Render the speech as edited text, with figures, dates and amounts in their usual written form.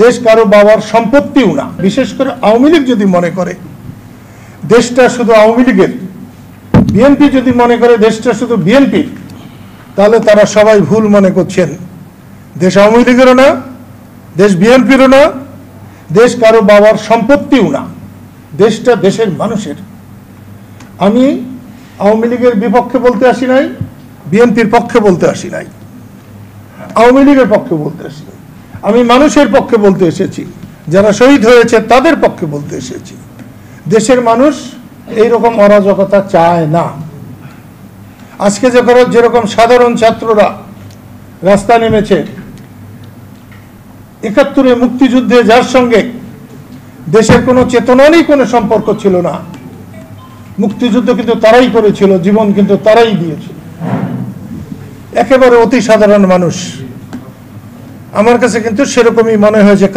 দেশ কারো বাবার সম্পত্তিও না। বিশেষ করে আওয়ামী লীগ যদি মনে করে দেশটা শুধু আওয়ামী লীগের, বিএনপি যদি মনে করে দেশটা শুধু বিএনপির, তাহলে তারা সবাই ভুল মনে করছেন। দেশ আওয়ামী লীগেরও না, দেশ বিএনপিরও না, দেশ কারো বাবার সম্পত্তিও না, দেশটা দেশের মানুষের। আমি আওয়ামী লীগের বিপক্ষে বলতে আসি নাই, বিএনপির পক্ষে বলতে আসি নাই, আওয়ামী লীগের পক্ষে বলতে আসি নাই। আমি মানুষের পক্ষে বলতে এসেছি, যারা শহীদ হয়েছে তাদের পক্ষে বলতে এসেছি। দেশের মানুষ এইরকম অরাজকতা চায় না। আজকে যেরকম সাধারণ ছাত্ররা রাস্তা নেমেছে, ৭১ মুক্তিযুদ্ধে যার সঙ্গে দেশের কোনো চেতনারই কোনো সম্পর্ক ছিল না, মুক্তিযুদ্ধ কিন্তু তারাই করেছিল, জীবন কিন্তু তারাই দিয়েছিল, একেবারে অতি সাধারণ মানুষ। আমার কাছে কিন্তু সেরকমই মনে হয়েছে।